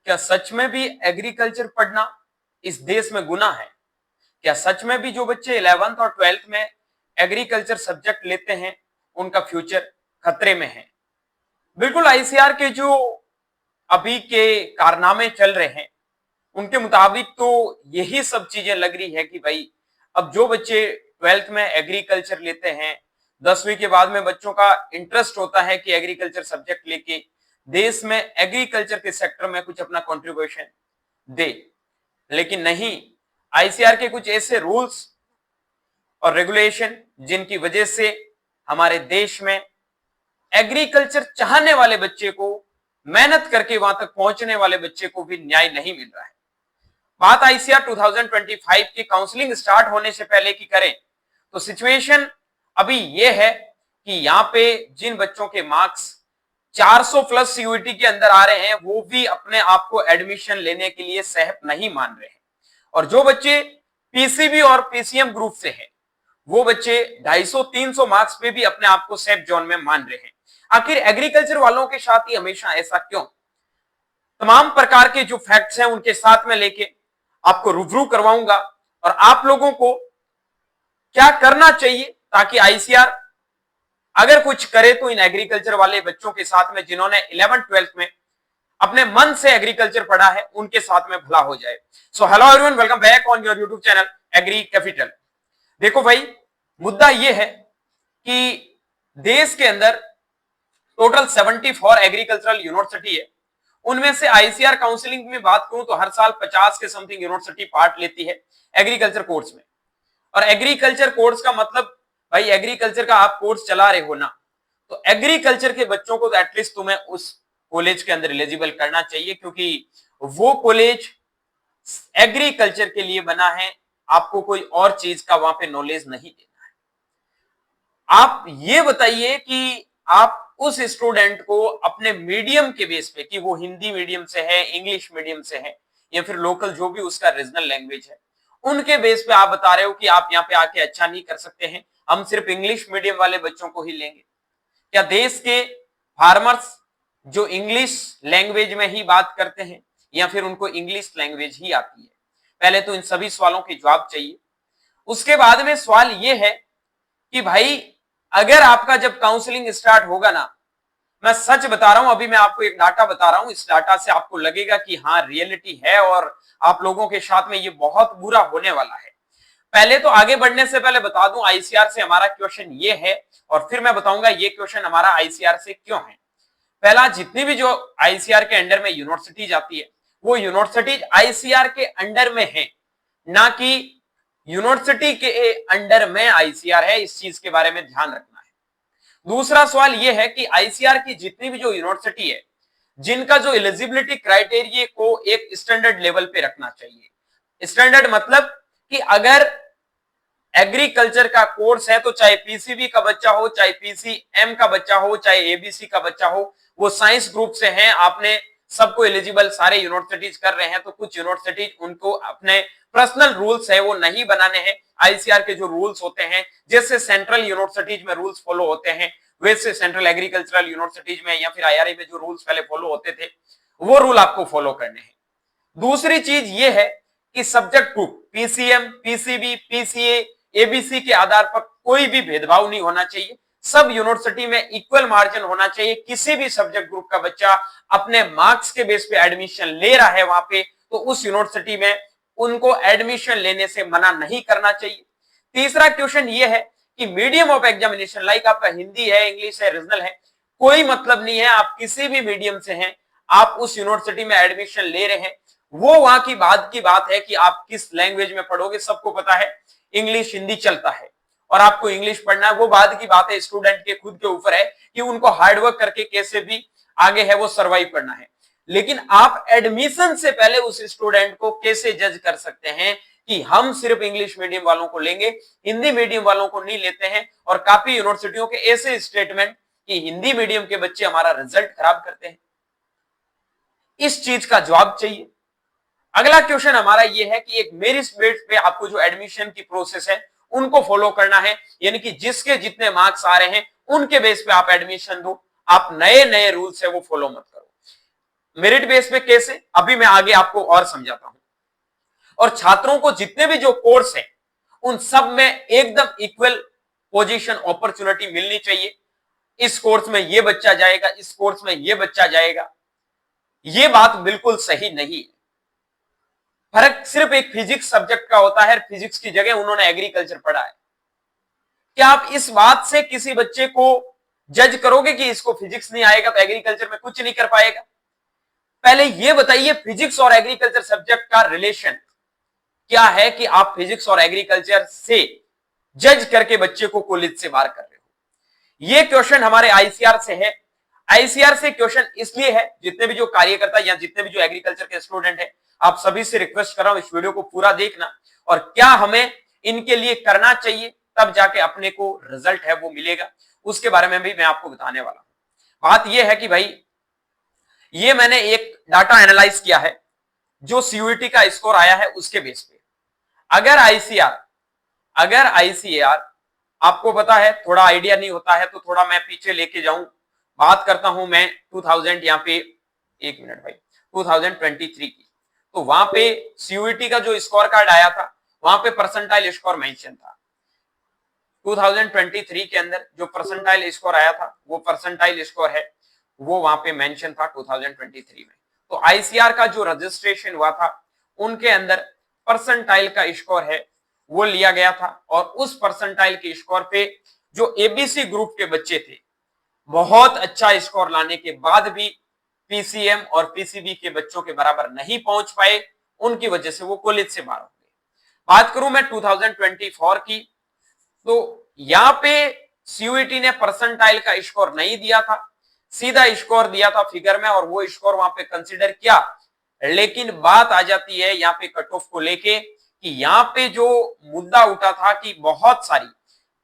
क्या सच में भी एग्रीकल्चर पढ़ना इस देश में गुनाह है? क्या सच में भी जो बच्चे 11th और 12th में एग्रीकल्चर सब्जेक्ट लेते हैं उनका फ्यूचर खतरे में है? बिल्कुल आईसीआर के जो अभी के कारनामे चल रहे हैं उनके मुताबिक तो यही सब चीजें लग रही है कि भाई अब जो बच्चे 12th में एग्रीकल्चर लेते हैं 10वीं के बाद में बच्चों का इंटरेस्ट होता है कि एग्रीकल्चर सब्जेक्ट लेके देश में एग्रीकल्चर के सेक्टर में कुछ अपना कंट्रीब्यूशन दे, लेकिन नहीं, आईसीआर के कुछ ऐसे रूल्स और रेगुलेशन जिनकी वजह से हमारे देश में एग्रीकल्चर चाहने वाले बच्चे को, मेहनत करके वहां तक पहुंचने वाले बच्चे को भी न्याय नहीं मिल रहा है। बात आईसीआर 2025 की काउंसलिंग स्टार्ट होने से पहले की करें तो सिचुएशन अभी यह है कि यहां पे जिन बच्चों के मार्क्स 400 प्लस सीयूईटी के अंदर आ रहे हैं वो भी अपने आप को एडमिशन लेने के लिए सहप नहीं मान रहे हैं, और जो बच्चे पीसीबी और पीसीएम ग्रुप से हैं वो बच्चे 250-300 मार्क्स पे भी अपने आप को सेफ जोन में मान रहे हैं। आखिर एग्रीकल्चर वालों के साथ ही हमेशा ऐसा क्यों? तमाम प्रकार के जो फैक्ट्स हैं उनके साथ में लेके आपको रूबरू करवाऊंगा और आप लोगों को क्या करना चाहिए ताकि आईसीआर अगर कुछ करे तो इन एग्रीकल्चर वाले बच्चों के साथ में जिन्होंने 11th-12th में अपने मन से एग्रीकल्चर पढ़ा है उनके साथ में भला हो जाए। So hello everyone, welcome back on your YouTube channel Agri Capital. देखो भाई, मुद्दा यह है कि देश के अंदर टोटल 74 एग्रीकल्चरल यूनिवर्सिटी है, उनमें से आईसीआर काउंसलिंग में बात करूं तो हर साल 50 के समथिंग यूनिवर्सिटी पार्ट लेती है एग्रीकल्चर कोर्स में। और एग्रीकल्चर कोर्स का मतलब भाई एग्रीकल्चर का आप कोर्स चला रहे हो ना, तो एग्रीकल्चर के बच्चों को तो एटलीस्ट तुम्हें उस कॉलेज के अंदर एलिजिबल करना चाहिए, क्योंकि वो कॉलेज एग्रीकल्चर के लिए बना है, आपको कोई और चीज का वहां पे नॉलेज नहीं देना है। आप ये बताइए कि आप उस स्टूडेंट को अपने मीडियम के बेस पे, कि वो हिंदी मीडियम से है, इंग्लिश मीडियम से है, या फिर लोकल जो भी उसका रीजनल लैंग्वेज है, उनके बेस पे आप बता रहे हो कि आप यहाँ पे आके अच्छा नहीं कर सकते हैं, हम सिर्फ इंग्लिश मीडियम वाले बच्चों को ही लेंगे। क्या देश के फार्मर्स जो इंग्लिश लैंग्वेज में ही बात करते हैं या फिर उनको इंग्लिश लैंग्वेज ही आती है? पहले तो इन सभी सवालों के जवाब चाहिए। उसके बाद में सवाल यह है कि भाई अगर आपका जब काउंसलिंग स्टार्ट होगा ना, मैं सच बता रहा हूं, अभी मैं आपको एक डाटा बता रहा हूं, इस डाटा से आपको लगेगा कि हाँ रियलिटी है और आप लोगों के साथ में ये बहुत बुरा होने वाला है। पहले तो आगे बढ़ने से पहले बता दूं आईसीआर से हमारा क्वेश्चन ये है, और फिर मैं बताऊंगा ये क्वेश्चन हमारा आईसीआर से क्यों है। पहला, जितनी भी जो आईसीआर के अंडर में यूनिवर्सिटी जाती है वो यूनिवर्सिटीज आईसीआर के अंडर में है, ना कि यूनिवर्सिटी के अंडर में आईसीआर है। इस चीज के बारे में ध्यान रखना है। दूसरा सवाल यह है कि आईसीआर की जितनी भी जो यूनिवर्सिटी है जिनका जो एलिजिबिलिटी क्राइटेरिया को एक स्टैंडर्ड लेवल पे रखना चाहिए। स्टैंडर्ड मतलब कि अगर एग्रीकल्चर का कोर्स है तो चाहे पीसीबी का बच्चा हो, चाहे पीसीएम का बच्चा हो, चाहे एबीसी का बच्चा हो, वो साइंस ग्रुप से हैं, आपने सबको एलिजिबल सारे यूनिवर्सिटीज कर रहे हैं, तो कुछ यूनिवर्सिटीज उनको अपने पर्सनल रूल्स है वो नहीं बनाने हैं। आईसीआर के जो रूल्स होते हैं, जैसे सेंट्रल यूनिवर्सिटीज में रूल्स फॉलो होते हैं, वैसे सेंट्रल एग्रीकल्चरल यूनिवर्सिटीज में या फिर आईआरए में जो रूल्स पहले फॉलो होते थे वो रूल आपको फॉलो करने हैं। दूसरी चीज ये है कि subject group PCM, PCB, PCA, ABC के आधार पर कोई भी भेदभाव नहीं होना चाहिए। सब यूनिवर्सिटी में इक्वल मार्जिन होना चाहिए। किसी भी सब्जेक्ट ग्रुप का बच्चा अपने मार्क्स के बेस पे एडमिशन ले रहा है वहां पे, तो उस यूनिवर्सिटी में उनको एडमिशन लेने से मना नहीं करना चाहिए। तीसरा क्वेश्चन ये है कि मीडियम ऑफ एग्जामिनेशन, लाइक आपका हिंदी है, इंग्लिश है, रीजनल है, कोई मतलब नहीं है, आप किसी भी मीडियम से हैं, आप उस यूनिवर्सिटी में एडमिशन ले रहे हैं, वो वहां की बात है कि आप किस लैंग्वेज में पढ़ोगे। सबको पता है इंग्लिश हिंदी चलता है और आपको इंग्लिश पढ़ना है, वो बाद की बात है, स्टूडेंट के खुद के ऊपर है कि उनको हार्डवर्क करके कैसे भी आगे है वो सरवाइव करना है। लेकिन आप एडमिशन से पहले उस स्टूडेंट को कैसे जज कर सकते हैं कि हम सिर्फ इंग्लिश मीडियम वालों को लेंगे, हिंदी मीडियम वालों को नहीं लेते हैं। और काफी यूनिवर्सिटियों के ऐसे स्टेटमेंट कि हिंदी मीडियम के बच्चे हमारा रिजल्ट खराब करते हैं। इस चीज का जवाब चाहिए। अगला क्वेश्चन हमारा यह है कि एक मेरिट बेस पे आपको जो एडमिशन की प्रोसेस है उनको फॉलो करना है, यानी कि जिसके जितने मार्क्स आ रहे हैं उनके बेस पे आप एडमिशन दो, आप नए नए रूल्स है वो फॉलो मत करो। मेरिट बेस पे कैसे, अभी मैं आगे आपको और समझाता हूं। और छात्रों को जितने भी जो कोर्स है उन सब में एकदम इक्वल पोजीशन अपॉर्चुनिटी मिलनी चाहिए। इस कोर्स में ये बच्चा जाएगा, इस कोर्स में ये बच्चा जाएगा, ये बात बिल्कुल सही नहीं है। फर्क सिर्फ एक फिजिक्स सब्जेक्ट का होता है, फिजिक्स की जगह उन्होंने एग्रीकल्चर पढ़ा है। क्या आप इस बात से किसी बच्चे को जज करोगे कि इसको फिजिक्स नहीं आएगा तो एग्रीकल्चर में कुछ नहीं कर पाएगा? पहले यह बताइए फिजिक्स और एग्रीकल्चर सब्जेक्ट का रिलेशन क्या है कि आप फिजिक्स और एग्रीकल्चर से जज करके बच्चे को कॉलेज से बाहर कर रहे हो। यह क्वेश्चन हमारे आईसीआर से है। आईसीआर से क्वेश्चन इसलिए है, जितने भी जो कार्यकर्ता या जितने भी जो एग्रीकल्चर के स्टूडेंट है, आप सभी से रिक्वेस्ट कर रहा हूं इस वीडियो को पूरा देखना और क्या हमें इनके लिए करना चाहिए, तब जाके अपने को रिजल्ट है वो मिलेगा, उसके बारे में भी मैं आपको बताने वाला हूं। बात यह है कि भाई ये मैंने एक डाटा एनालाइज किया है जो सीयूईटी का स्कोर आया है उसके बेस पे। अगर आईसीआर आपको पता है, थोड़ा आइडिया नहीं होता है तो थोड़ा मैं पीछे लेके जाऊं, बात करता हूं मैं 2000 यहाँ पे, एक मिनट भाई, 2023 की, तो वहां पे सीयूईटी का जो स्कोर कार्ड आया था वहां पे परसेंटाइल स्कोर मेंशन था। 2023 के अंदर जो परसेंटाइल स्कोर आया था वो परसेंटाइल स्कोर है वो वहां पे मेंशन था 2023 में। तो आईसीआर का जो रजिस्ट्रेशन हुआ था उनके अंदर परसेंटाइल का स्कोर है वो लिया गया था और उस परसेंटाइल के स्कोर पे जो एबीसी ग्रुप के बच्चे थे बहुत अच्छा स्कोर लाने के बाद भी पीसीएम और पीसीबी के बच्चों के बराबर नहीं पहुंच पाए, उनकी वजह से वो कॉलेज से बाहर हो गए। बात करूं मैं 2024 की, तो यहां पे सीयूईटी ने परसेंटाइल का स्कोर नहीं दिया था, सीधा स्कोर दिया था फिगर में और वो स्कोर वहां पे कंसीडर किया। लेकिन बात आ जाती है यहाँ पे कट ऑफ को लेके कि यहाँ पे जो मुद्दा उठा था कि बहुत सारी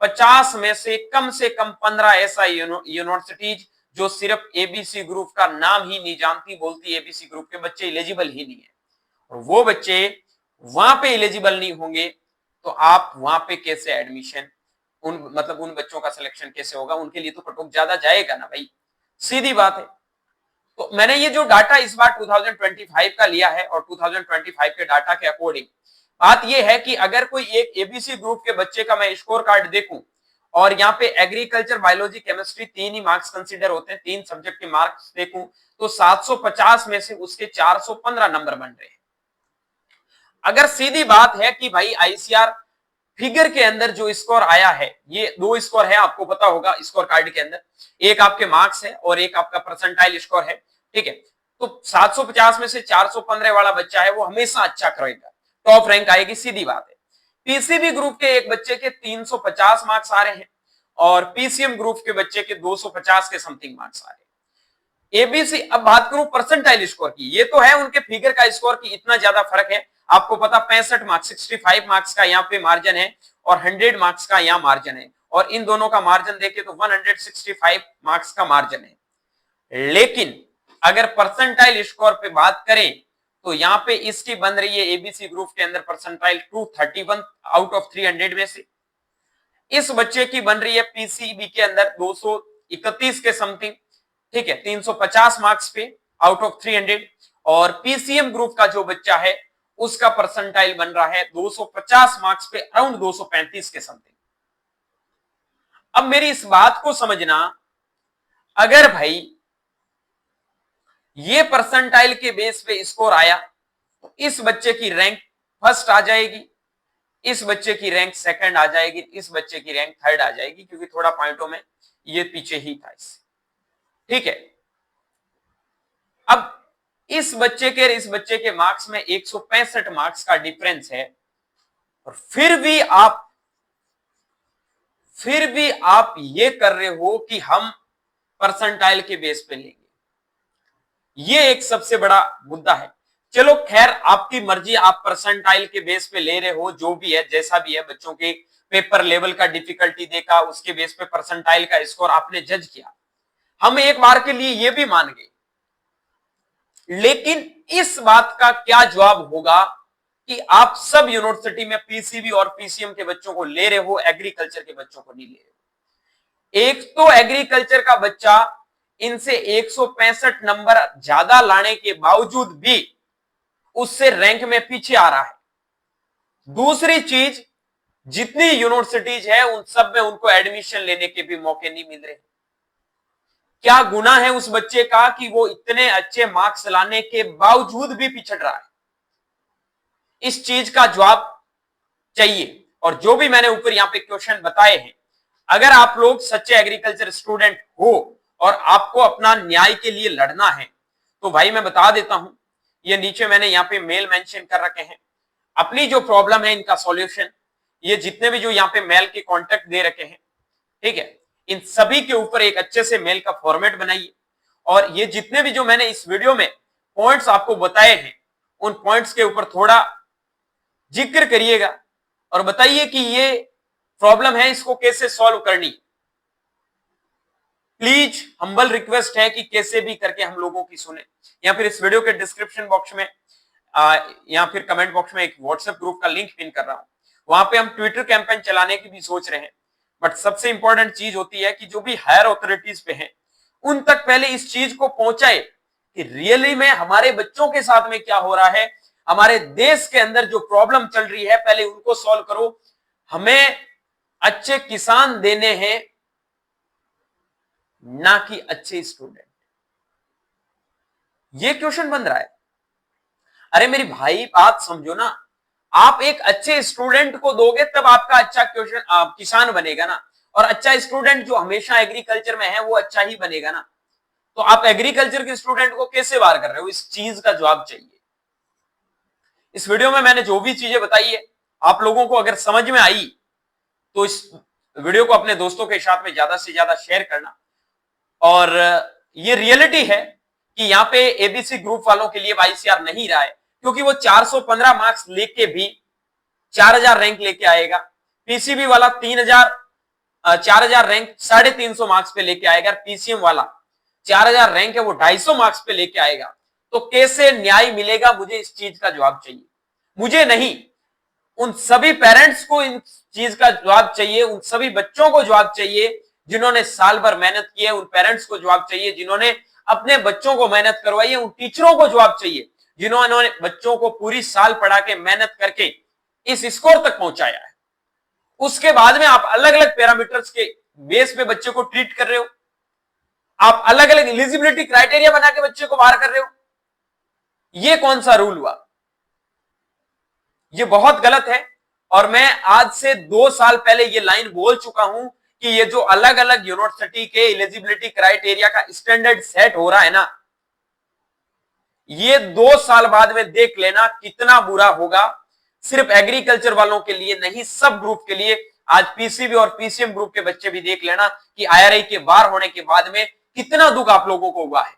50 में से कम 15 ऐसा यूनिवर्सिटीज जो सिर्फ एबीसी ग्रुप का नाम ही नहीं जानती, बोलती एबीसी ग्रुप के बच्चे एलिजिबल ही नहीं है, और वो बच्चे वहां पे एलिजिबल नहीं होंगे तो आप वहां पे कैसे एडमिशन, उन बच्चों का सिलेक्शन कैसे होगा? उनके लिए तो कट ऑफ ज्यादा जाएगा ना भाई, सीधी बात है। तो मैंने ये जो डाटा इस बार 2025 का लिया है और 2025 के डाटा के अकॉर्डिंग बात ये है कि अगर कोई एक एबीसी ग्रुप के बच्चे का मैं स्कोर कार्ड देखूं और यहाँ पे एग्रीकल्चर, बायोलॉजी, केमिस्ट्री तीन ही मार्क्स कंसीडर होते हैं, तीन सब्जेक्ट के मार्क्स देखूं तो 750 में से उसके 415 नंबर बन रहे हैं। अगर सीधी बात है कि भाई आईसीआर फिगर के अंदर जो स्कोर आया है, ये दो स्कोर है आपको पता होगा स्कोर कार्ड के अंदर, एक आपके मार्क्स है और एक आपका परसेंटाइल स्कोर है, ठीक है। तो 750 में से 415 वाला बच्चा है वो हमेशा अच्छा करेगा, टॉप रैंक आएगी, सीधी बात है। पीसीबी ग्रुप के एक बच्चे के 350 मार्क्स आ रहे हैं और पीसीएम ग्रुप के बच्चे के 250 के समथिंग मार्क्स आ रहे हैं। एबीसी, अब बात करूं परसेंटाइल स्कोर की, ये तो है उनके फिगर का स्कोर की इतना ज्यादा फर्क है, आपको पता 65 मार्क्स, 65 मार्क्स का यहाँ पे मार्जिन है और 100 मार्क्स का यहाँ मार्जिन है, और इन दोनों का मार्जिन देखे तो 165 मार्क्स का मार्जिन है। लेकिन अगर परसेंटाइल स्कोर पे बात करें तो यहाँ पे इसकी बन रही है एबीसी ग्रुप के अंदर परसेंटाइल 231 आउट ऑफ 300 में से, इस बच्चे की बन रही है पीसीबी के अंदर 231 के समथिंग, ठीक है, 350 मार्क्स पे आउट ऑफ 300, और पीसीएम ग्रुप का जो बच्चा है उसका परसेंटाइल बन रहा है 250 मार्क्स पे अराउंड 235 के समथिंग। अब मेरी इस बात को समझना, अगर भाई ये परसेंटाइल के बेस पे स्कोर आया तो इस बच्चे की रैंक फर्स्ट आ जाएगी, इस बच्चे की रैंक सेकंड आ जाएगी, इस बच्चे की रैंक थर्ड आ जाएगी, क्योंकि थोड़ा पॉइंटों में ये पीछे ही था इससे, ठीक है। अब इस बच्चे के मार्क्स में 165 मार्क्स का डिफरेंस है और फिर भी आप ये कर रहे हो कि हम परसेंटाइल के बेस पे लेंगे, ये एक सबसे बड़ा मुद्दा है। चलो खैर आपकी मर्जी, आप परसेंटाइल के बेस पे ले रहे हो, जो भी है जैसा भी है, बच्चों के पेपर लेवल का डिफिकल्टी देखा, उसके बेस पे परसेंटाइल का स्कोर आपने जज किया, हम एक बार के लिए ये भी मान गए। लेकिन इस बात का क्या जवाब होगा कि आप सब यूनिवर्सिटी में पीसीबी और पीसीएम के बच्चों को ले रहे हो, एग्रीकल्चर के बच्चों को नहीं ले रहे हो। एक तो एग्रीकल्चर का बच्चा इनसे 165 नंबर ज्यादा लाने के बावजूद भी उससे रैंक में पीछे आ रहा है। दूसरी चीज, जितनी यूनिवर्सिटीज है उन सब में उनको एडमिशन लेने के भी मौके नहीं मिल रहे। क्या गुनाह है उस बच्चे का कि वो इतने अच्छे मार्क्स लाने के बावजूद भी पिछड़ रहा है? इस चीज का जवाब चाहिए। और जो भी मैंने ऊपर यहां पे क्वेश्चन बताए हैं, अगर आप लोग सच्चे एग्रीकल्चर स्टूडेंट हो और आपको अपना न्याय के लिए लड़ना है, तो भाई मैं बता देता हूं, ये नीचे मैंने यहाँ पे मेल मेंशन कर रखे हैं। अपनी जो प्रॉब्लम है इनका सॉल्यूशन, ये जितने भी जो यहाँ पे मेल के कॉन्टेक्ट दे रखे हैं, ठीक है, इन सभी के ऊपर एक अच्छे से मेल का फॉर्मेट बनाइए और ये जितने भी जो मैंने इस वीडियो में पॉइंट्स आपको बताए हैं, उन पॉइंट्स के ऊपर थोड़ा जिक्र करिएगा और बताइए कि ये प्रॉब्लम है, इसको कैसे सॉल्व करनी। प्लीज हम्बल रिक्वेस्ट है कि कैसे भी करके हम लोगों की सुने, या फिर इस वीडियो के डिस्क्रिप्शन बॉक्स में या फिर कमेंट बॉक्स में एक व्हाट्सएप ग्रुप का लिंक पिन कर रहा हूं। वहां पे हम ट्विटर कैंपेन चलाने की भी सोच रहे हैं। बट सबसे इंपॉर्टेंट चीज होती है कि जो भी हायर अथॉरिटीज पे हैं, उन तक पहले इस चीज को पहुंचाए कि रियली में हमारे बच्चों के साथ में क्या हो रहा है, हमारे देश के अंदर जो प्रॉब्लम चल रही है पहले उनको सॉल्व करो। हमें अच्छे किसान देने हैं, ना कि अच्छे स्टूडेंट। ये क्वेश्चन बन रहा है। अरे मेरी भाई बात समझो ना, आप एक अच्छे स्टूडेंट को दोगे तब आपका अच्छा क्वेश्चन किसान बनेगा ना, और अच्छा स्टूडेंट जो हमेशा एग्रीकल्चर में है वो अच्छा ही बनेगा ना। तो आप एग्रीकल्चर के स्टूडेंट को कैसे वार कर रहे हो? इस चीज का जवाब चाहिए। इस वीडियो में मैंने जो भी चीजें बताई है, आप लोगों को अगर समझ में आई तो इस वीडियो को अपने दोस्तों के साथ में ज्यादा से ज्यादा शेयर करना। और ये रियलिटी है कि यहाँ पे एबीसी ग्रुप वालों के लिए आईसीआर नहीं रहा है, क्योंकि वो 415 मार्क्स लेके भी 4000 रैंक लेके आएगा। पीसीबी वाला 4000 रैंक 350 मार्क्स पे लेके आएगा। पीसीएम वाला 4000 रैंक है वो 250 मार्क्स पे लेके आएगा। तो कैसे न्याय मिलेगा? मुझे इस चीज का जवाब चाहिए। मुझे नहीं, उन सभी पेरेंट्स को इन चीज का जवाब चाहिए। उन सभी बच्चों को जवाब चाहिए जिन्होंने साल भर मेहनत की है। उन पेरेंट्स को जवाब चाहिए जिन्होंने अपने बच्चों को मेहनत करवाई है। उन टीचरों को जवाब चाहिए जिन्होंने बच्चों को पूरी साल पढ़ा के मेहनत करके इस स्कोर तक पहुंचाया है। उसके बाद में आप अलग अलग पैरामीटर्स के बेस पे बच्चे को ट्रीट कर रहे हो। आप अलग अलग एलिजिबिलिटी क्राइटेरिया बना के बच्चे को बाहर कर रहे हो। ये कौन सा रूल हुआ? ये बहुत गलत है। और मैं आज से 2 साल पहले ये लाइन बोल चुका हूं कि ये जो अलग अलग यूनिवर्सिटी के एलिजिबिलिटी क्राइटेरिया का स्टैंडर्ड सेट हो रहा है ना, ये 2 साल बाद में देख लेना कितना बुरा होगा। सिर्फ एग्रीकल्चर वालों के लिए नहीं, सब ग्रुप के लिए। आज पीसीबी और पीसीएम ग्रुप के बच्चे भी देख लेना कि आईआरआई के बाहर होने के बाद में कितना दुख आप लोगों को हुआ है।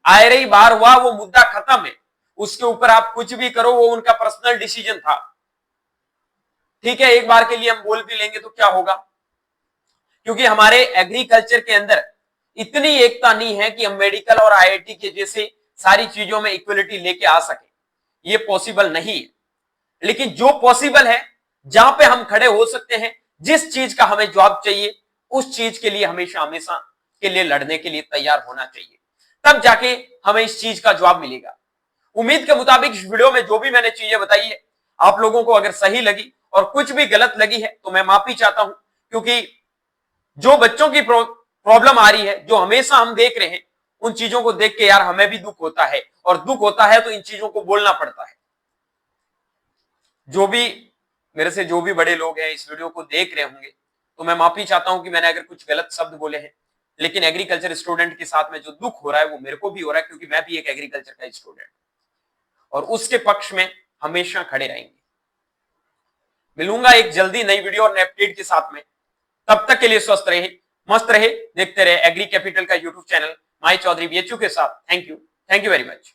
आईआरआई बाहर हुआ, वो मुद्दा खत्म है। उसके ऊपर आप कुछ भी करो, वो उनका पर्सनल डिसीजन था। ठीक है, एक बार के लिए हम बोल भी लेंगे तो क्या होगा? क्योंकि हमारे एग्रीकल्चर के अंदर इतनी एकता नहीं है कि हम मेडिकल और आईआईटी के जैसे सारी चीजों में इक्वलिटी लेके आ सके। ये पॉसिबल नहीं है। लेकिन जो पॉसिबल है, जहां पे हम खड़े हो सकते हैं, जिस चीज का हमें जवाब चाहिए, उस चीज के लिए हमेशा हमेशा के लिए लड़ने के लिए तैयार होना चाहिए। तब जाके हमें इस चीज का जवाब मिलेगा। उम्मीद के मुताबिक इस वीडियो में जो भी मैंने चीजें बताई है, आप लोगों को अगर सही लगी और कुछ भी गलत लगी है तो मैं माफी चाहता हूं। क्योंकि जो बच्चों की प्रॉब्लम आ रही है, जो हमेशा हम देख रहे हैं, उन चीजों को देख के यार हमें भी दुख होता है। और दुख होता है तो इन चीजों को बोलना पड़ता है। जो भी मेरे से जो भी बड़े लोग हैं इस वीडियो को देख रहे होंगे, तो मैं माफी चाहता हूं कि मैंने अगर कुछ गलत शब्द बोले हैं। लेकिन एग्रीकल्चर स्टूडेंट के साथ में जो दुख हो रहा है वो मेरे को भी हो रहा है, क्योंकि मैं भी एक एग्रीकल्चर का स्टूडेंट और उसके पक्ष में हमेशा खड़े रहेंगे। मिलूंगा एक जल्दी नई वीडियो और नए अपडेट के साथ में। तब तक के लिए स्वस्थ रहे, मस्त रहे, देखते रहे एग्री कैपिटल का यूट्यूब चैनल माई चौधरी बीएचयू के साथ। Thank you very much.